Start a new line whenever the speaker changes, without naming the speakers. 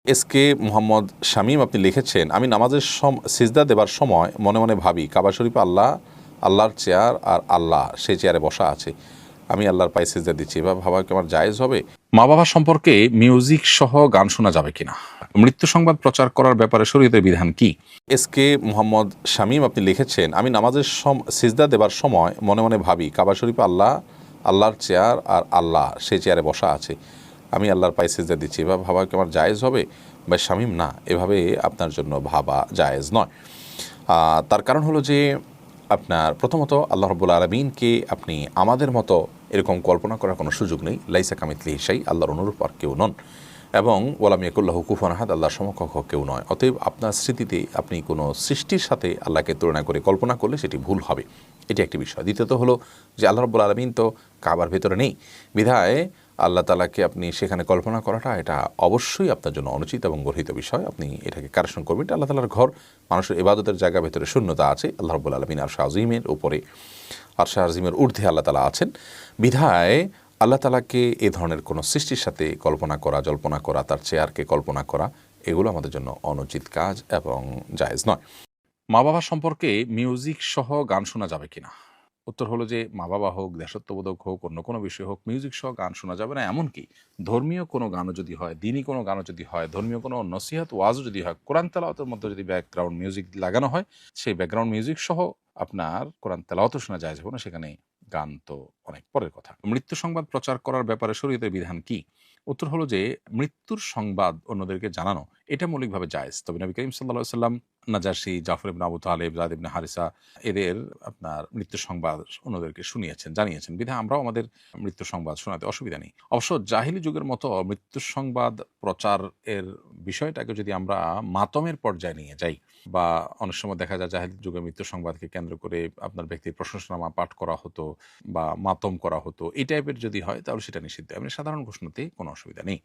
SK Mohammad Shamim আপনি লিখেছেন, আমি নামাজের সিজদা দেবার সময় মনে মনে ভাবি কাবা শরীফে আল্লাহর চেয়ার আর আল্লাহ সেই চেয়ারে বসা আছে, আমি আল্লাহর পায়ে সিজদা দিচ্ছি, এবার ভাবা কি আমার জায়েজ হবে? মা বাবা সম্পর্কে মিউজিক সহ গান শোনা যাবে কিনা? মৃত্যু সংবাদ প্রচার করার ব্যাপারে শরীয়তের বিধান কি? এসকে মোহাম্মদ শামীম আপনি লিখেছেন, আমি নামাজের সিজদা দেবার সময় মনে মনে ভাবি কাবা শরীফে আল্লাহর চেয়ার আর আল্লাহ সেই চেয়ারে বসা আছে, আমি আল্লাহর পায়ে সিজদা দিচ্ছি, এবার ভাবা কি আমার জায়েজ হবে? বা শামীম, না, এভাবে আপনার জন্য ভাবা জায়েজ নয়। তার কারণ হলো যে আপনার প্রথমত আল্লাহ রাব্বুল আলামিনকে আপনি আমাদের মতো এরকম কল্পনা করার কোনো সুযোগ নেই। লাইসা কামিথলিহি শাই, আল্লাহর অনুরূপ আর কেউ নন, এবং ওয়ালাম ইয়াকুল্লাহু কুফুয়ান আহাদ, আল্লাহর সমকক্ষ কেউ নয়। অতএব আপনার স্মৃতিতে আপনি কোনো সৃষ্টির সাথে আল্লাহকে তুলনা করে কল্পনা করলে সেটি ভুল হবে, এটি একটি বিষয়। দ্বিতীয়ত হলো যে আল্লাহ রাব্বুল আলামিন তো কাবার ভেতরে নেই, বিধায় আল্লাহ তাআলাকে আপনি সেখানে কল্পনা করাটা এটা অবশ্যই আপনার জন্য অনুচিত এবং গর্হিত বিষয়। আপনি এটাকে কারেকশন করবেন। এটা আল্লাহ তাআলার ঘর, মানুষের ইবাদতের জায়গা, ভেতরে শূন্যতা আছে। আল্লাহ রাব্বুল আলামিন আরশ আজিমের উপরে, আরশ আজিমের ঊর্ধ্বে আল্লাহ তাআলা আছেন, বিধায় আল্লাহ তাআলাকে এ ধরনের কোনো সৃষ্টির সাথে কল্পনা করা, জল্পনা করা, তার চেয়ারকে কল্পনা করা, এগুলো আমাদের জন্য অনুচিত কাজ এবং জায়েজ নয়। মা বাবা সম্পর্কে মিউজিক সহ গান শোনা যাবে কিনা? উত্তর হলো যে মা বাবা হোক, দেশাত্মবোধক হোক, অন্য কোনো বিষয় হোক, মিউজিক সহ গান শোনা যাবে না। এমনকি ধর্মীয় কোনো গানও যদি হয়, দিনই কোনো গানও যদি হয়, ধর্মীয় কোনো নসিহত ওয়াজও যদি হয়, কোরআন তেলাওয়াতের মধ্যে যদি ব্যাকগ্রাউন্ড মিউজিক লাগানো হয়, সেই ব্যাকগ্রাউন্ড মিউজিক সহ আপনার কোরআন তেলাওয়াতও শোনা যায় যাবে না, সেখানে গান তো অনেক পরের কথা। মৃত্যু সংবাদ প্রচার করার ব্যাপারে শরীয়তের বিধান কি? উত্তর হলো যে মৃত্যুর সংবাদ অন্যদেরকে জানানো এটা মৌলিকভাবে জায়েজ। তবে নবী করিম সাল্লাল্লাহু আলাইহি ওয়াসাল্লাম নাজাশী, জাফর ইবনে আবু তালেব, যায়েদ ইবনে হারিসা এদের আপনার মৃত্যুর সংবাদ অন্যদেরকে শুনিয়েছেন, জানিয়েছেন, বিধায় আমরাও আমাদের মৃত্যুর সংবাদ শোনাতে অসুবিধা নেই। অবশ্য জাহিলি যুগের মতো মৃত্যুর সংবাদ প্রচার এর বিষয়টাকে যদি আমরা মাতমের পর্যায়ে নিয়ে যাই, বা অনেক সময় দেখা যায় জাহিলি যুগের মৃত্যুর সংবাদকে কেন্দ্র করে আপনার ব্যক্তির প্রশংসানামা পাঠ করা হতো বা মাতম করা হতো, এই টাইপের যদি হয় তাহলে সেটা নিষিদ্ধ। এমনি সাধারণ ঘোষণাতে কোনো অসুবিধা নেই।